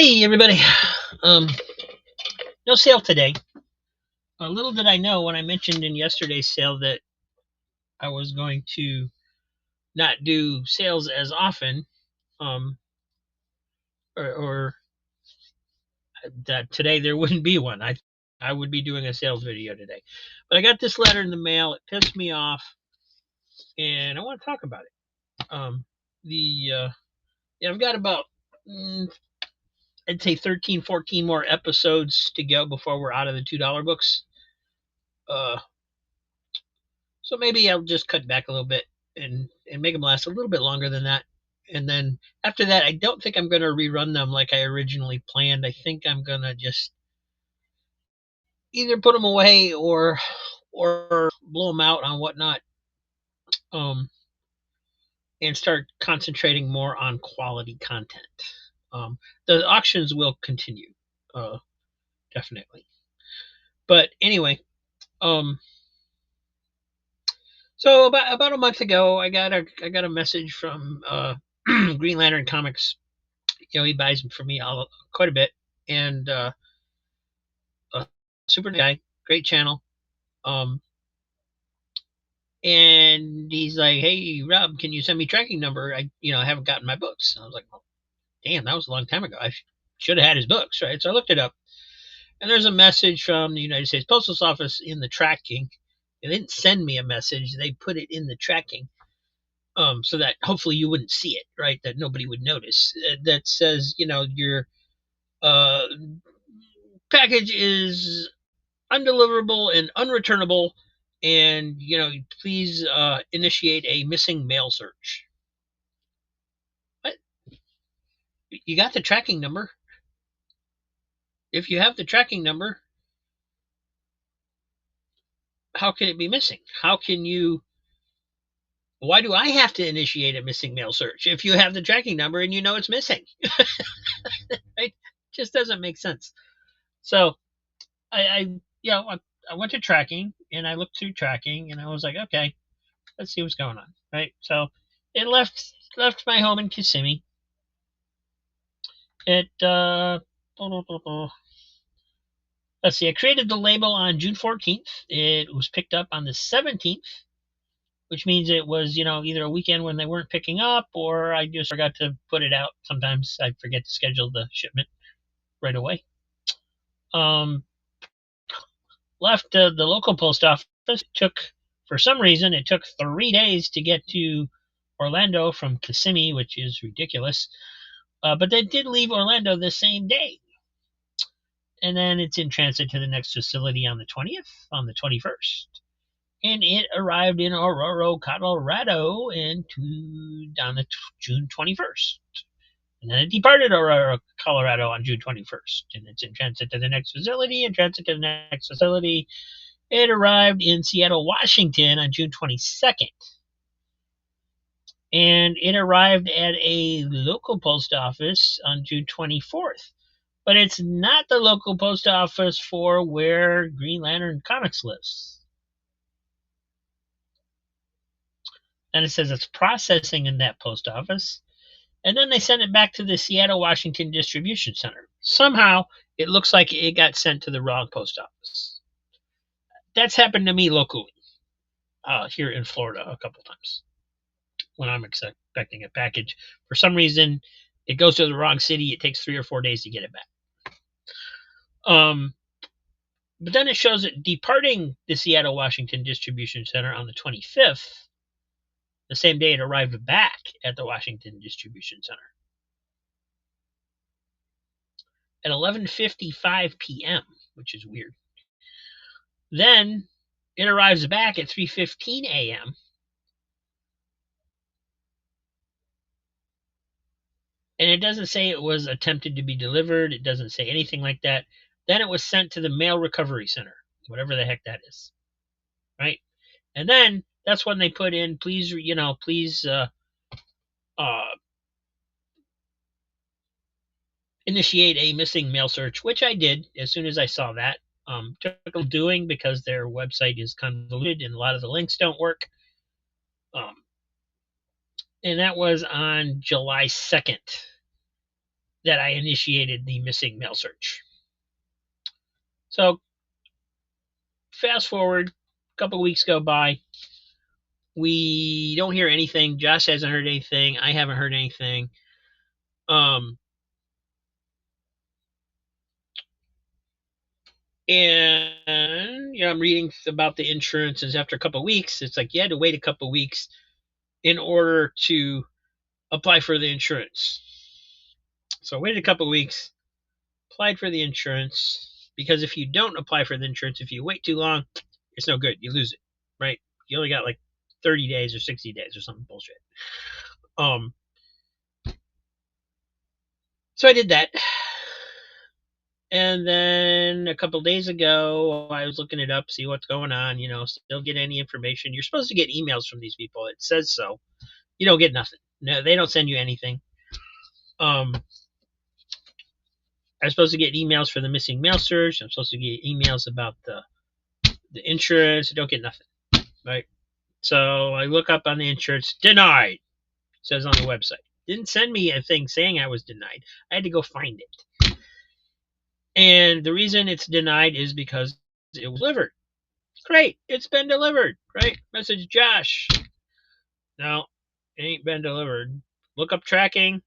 Hey everybody. Um, no sale today. Little did I know when I mentioned in yesterday's sale that I was going to not do sales as often, um, or that today there wouldn't be one. I would be doing a sales video today, but I got this letter in the mail. It pissed me off, and I want to talk about it. The Yeah, I've got about I'd say 13, 14 more episodes to go before we're out of the $2 books. Uh, So maybe I'll just cut back a little bit and make them last a little bit longer than that. And then after that, I don't think I'm going to rerun them like I originally planned. I think I'm going to just either put them away or blow them out on whatnot, um, and start concentrating more on quality content. The auctions will continue, uh, definitely. But anyway, um, so about a month ago, I got a message from Green Lantern Comics. He buys them for me quite a bit, and a super guy, great channel. Um, and he's like, "Hey, Rob, can you send me tracking number? I haven't gotten my books." And I was like, "Well, damn, that was a long time ago. I should have had his books, right?" So I looked it up, and there's a message from the United States Postal Office in the tracking. They didn't send me a message; they put it in the tracking, so that hopefully you wouldn't see it, right? That nobody would notice. That says, your uh, package is undeliverable and unreturnable, and please initiate a missing mail search. What? You got the tracking number? If you have the tracking number, how can it be missing? How can you? Why do I have to initiate a missing mail search if you have the tracking number and you know it's missing? It just doesn't make sense. So I I went to tracking and I looked through tracking and I was like, okay, let's see what's going on, right? So it left my home in Kissimmee. It let's see. I created the label on June 14th. It was picked up on the 17th, which means it was either a weekend when they weren't picking up, or I just forgot to put it out. Sometimes I forget to schedule the shipment right away. Left the local post office. For some reason, it took 3 days to get to Orlando from Kissimmee, which is ridiculous. But they did leave Orlando the same day. And then it's in transit to the next facility on the 20th, on the 21st. And it arrived in Aurora, Colorado, on the June 21st. And then it departed Aurora, Colorado on June 21st. And it's in transit to the next facility, in transit to the next facility. It arrived in Seattle, Washington on June 22nd. And it arrived at a local post office on June 24th. But it's not the local post office for where Green Lantern Comics lives. And it says it's processing in that post office. And then they send it back to the Seattle, Washington distribution center. Somehow, it looks like it got sent to the wrong post office. That's happened to me locally here in Florida a couple times when I'm expecting a package. For some reason, it goes to the wrong city. It takes 3 or 4 days to get it back. But then it shows it departing the Seattle, Washington distribution center on the 25th, the same day it arrived back at the Washington distribution center at 11:55 p.m., which is weird. Then it arrives back at 3:15 a.m. And it doesn't say it was attempted to be delivered. It doesn't say anything like that. Then it was sent to the mail recovery center, whatever the heck that is, right? And then that's when they put in, please initiate a missing mail search, which I did as soon as I saw that. Took a little doing because their website is convoluted and a lot of the links don't work. And that was on July 2nd. that I initiated the missing mail search. So fast forward, a couple weeks go by. We don't hear anything. Josh hasn't heard anything. I haven't heard anything. Um, and I'm reading about the insurances. After a couple weeks, it's like you had to wait a couple weeks in order to apply for the insurance. So I waited a couple weeks, applied for the insurance, because if you don't apply for the insurance, if you wait too long, it's no good. You lose it, right? You only got like 30 days or 60 days or something bullshit. Um, so I did that. And then a couple days ago, I was looking it up, see what's going on, still get any information. You're supposed to get emails from these people. It says so. You don't get nothing. No, they don't send you anything. I'm supposed to get emails for the missing mail search. I'm supposed to get emails about the insurance. I don't get nothing, right? So I look up on the insurance, denied, it says on the website. Didn't send me a thing saying I was denied. I had to go find it. And the reason it's denied is because it was delivered. Great, it's been delivered, right? Message Josh. No, it ain't been delivered. Look up tracking,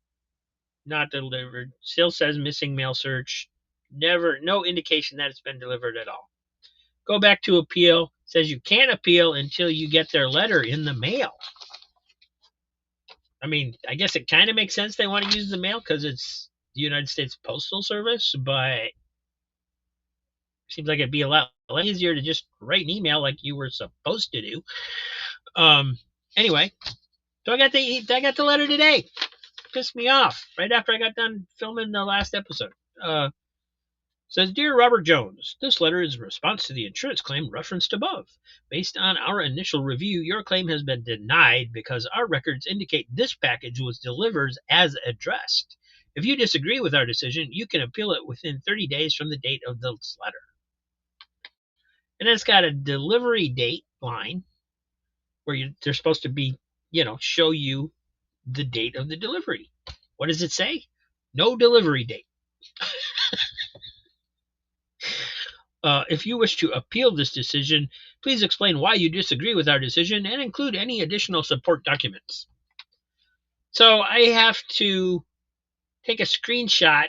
not delivered. Still says missing mail search. Never, no indication that it's been delivered at all. Go back to appeal. Says you can't appeal until you get their letter in the mail. I mean, I guess it kind of makes sense they want to use the mail because it's the United States Postal Service, but it seems like it'd be a lot easier to just write an email like you were supposed to do. Anyway, so I got the letter today. Pissed me off right after I got done filming the last episode. Says, Dear Robert Jones, this letter is a response to the insurance claim referenced above. Based on our initial review, your claim has been denied because our records indicate this package was delivered as addressed. If you disagree with our decision, you can appeal it within 30 days from the date of this letter. And then it's got a delivery date line where they're supposed to be, show you the date of the delivery. What does it say? No delivery date. If you wish to appeal this decision, please explain why you disagree with our decision and include any additional support documents. So I have to take a screenshot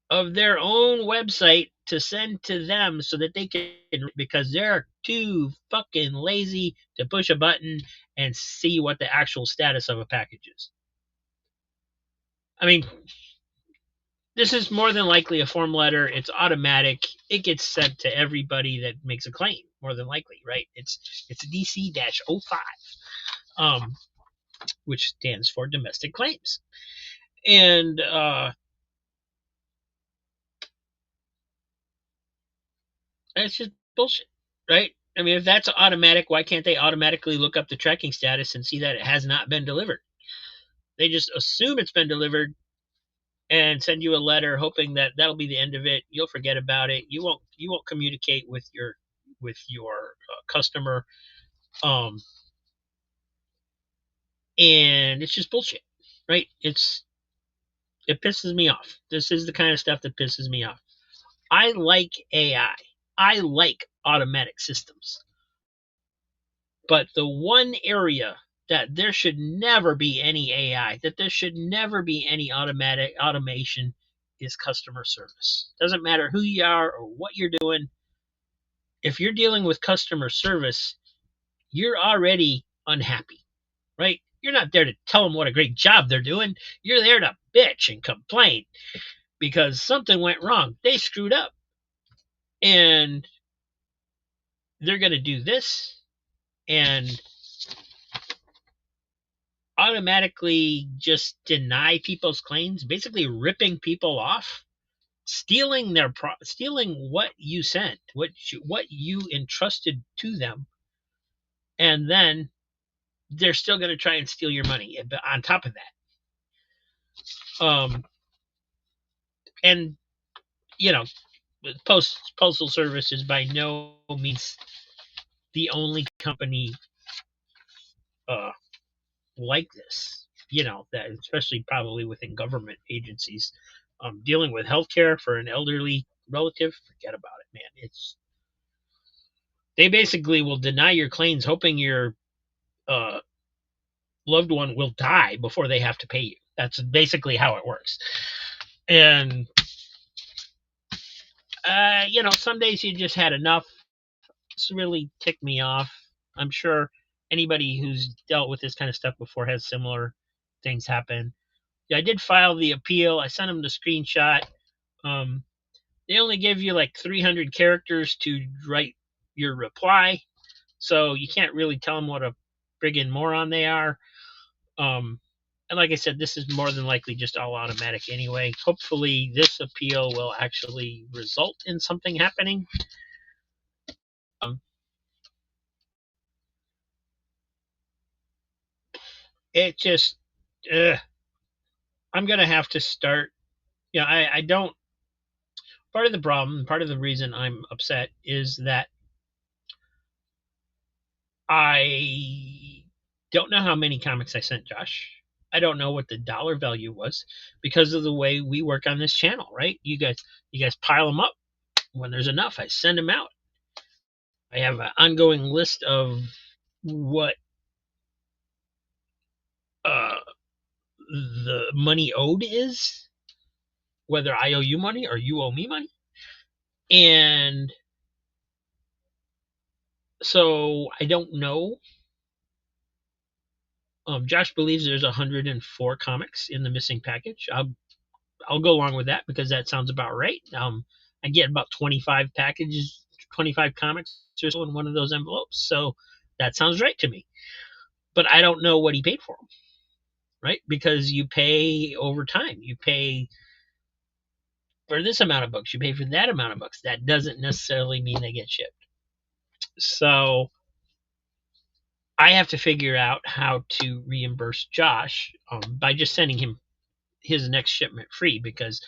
of their own website to send to them so that they can, because they're too fucking lazy to push a button and see what the actual status of a package is. I mean, this is more than likely a form letter. It's automatic. It gets sent to everybody that makes a claim, more than likely, right? It's DC-05, which stands for domestic claims. And it's just bullshit, right? I mean, if that's automatic, why can't they automatically look up the tracking status and see that it has not been delivered? They just assume it's been delivered and send you a letter hoping that that'll be the end of it. You'll forget about it. You won't communicate with your customer, and it's just bullshit, right? It pisses me off. This is the kind of stuff that pisses me off. I like AI. I like automatic systems. But the one area that there should never be any AI, that there should never be any automatic automation is customer service. Doesn't matter who you are or what you're doing. If you're dealing with customer service, you're already unhappy, right? You're not there to tell them what a great job they're doing. You're there to bitch and complain because something went wrong. They screwed up. And they're going to do this and automatically just deny people's claims, basically ripping people off, stealing stealing what you sent, what you entrusted to them, and then they're still going to try and steal your money on top of that. And you know, Postal Service is by no means the only company like this. That especially probably within government agencies. dealing with healthcare for an elderly relative, forget about it, man. They basically will deny your claims, hoping your uh, loved one will die before they have to pay you. That's basically how it works. And some days you just had enough. This really ticked me off. I'm sure anybody who's dealt with this kind of stuff before has similar things happen. Yeah, I did file the appeal. I sent them the screenshot. Um, they only give you like 300 characters to write your reply, so you can't really tell them what a friggin' moron they are. And like I said, this is more than likely just all automatic anyway. Hopefully, this appeal will actually result in something happening. Um, it just, I'm gonna have to start. I don't. Part of the problem, part of the reason I'm upset is that I don't know how many comics I sent Josh. I don't know what the dollar value was because of the way we work on this channel, right? You guys pile them up. When there's enough, I send them out. I have an ongoing list of what uh, the money owed is, whether I owe you money or you owe me money. And so I don't know. Josh believes there's 104 comics in the missing package. I'll go along with that because that sounds about right. I get about 25 packages, 25 comics or so in one of those envelopes, so that sounds right to me. But I don't know what he paid for them, right? Because you pay over time. You pay for this amount of books. You pay for that amount of books. That doesn't necessarily mean they get shipped. So I have to figure out how to reimburse Josh by just sending him his next shipment free because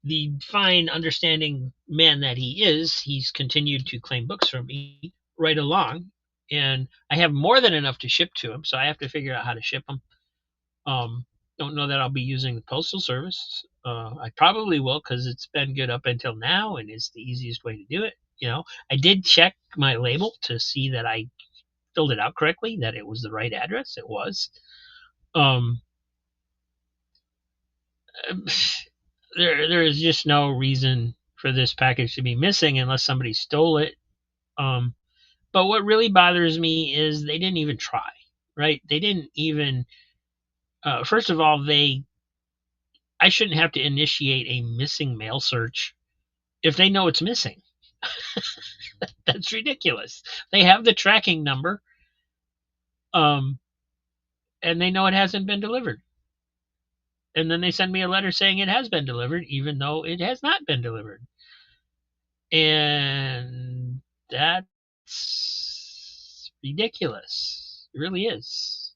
the fine, understanding man that he is, he's continued to claim books from me right along. And I have more than enough to ship to him, so I have to figure out how to ship them. Don't know that I'll be using the postal service. I probably will because it's been good up until now, and it's the easiest way to do it. I did check my label to see that I filled it out correctly, that it was the right address. It was. Um, there is just no reason for this package to be missing unless somebody stole it. But what really bothers me is they didn't even try, right? They didn't even. First of all, I shouldn't have to initiate a missing mail search if they know it's missing. That's ridiculous. They have the tracking number, and they know it hasn't been delivered. And then they send me a letter saying it has been delivered, even though it has not been delivered. And that's ridiculous. It really is.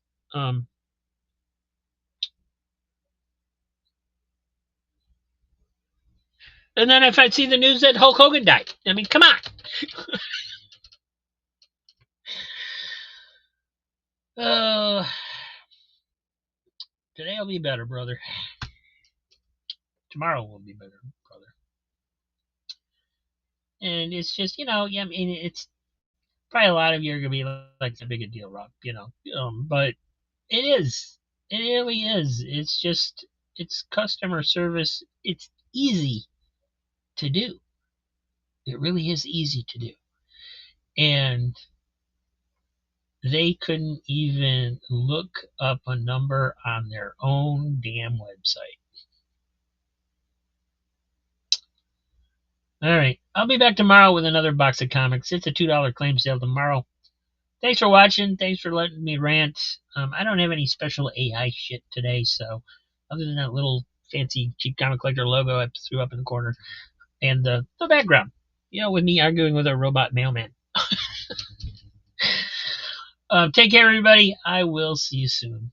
And then if I'd see the news that Hulk Hogan died, I mean, come on. Today will be better, brother. Tomorrow will be better, brother. And it's just, yeah, I mean, it's probably a lot of you are gonna be like, "It's a big a deal, Rob," but it is. It really is. It's just, it's customer service. It's easy to do. It really is easy to do. And they couldn't even look up a number on their own damn website. All right. I'll be back tomorrow with another box of comics. It's a $2 claim sale tomorrow. Thanks for watching. Thanks for letting me rant. I don't have any special AI shit today, so other than that little fancy cheap comic collector logo I threw up in the corner and the background, with me arguing with a robot mailman. Take care, everybody. I will see you soon.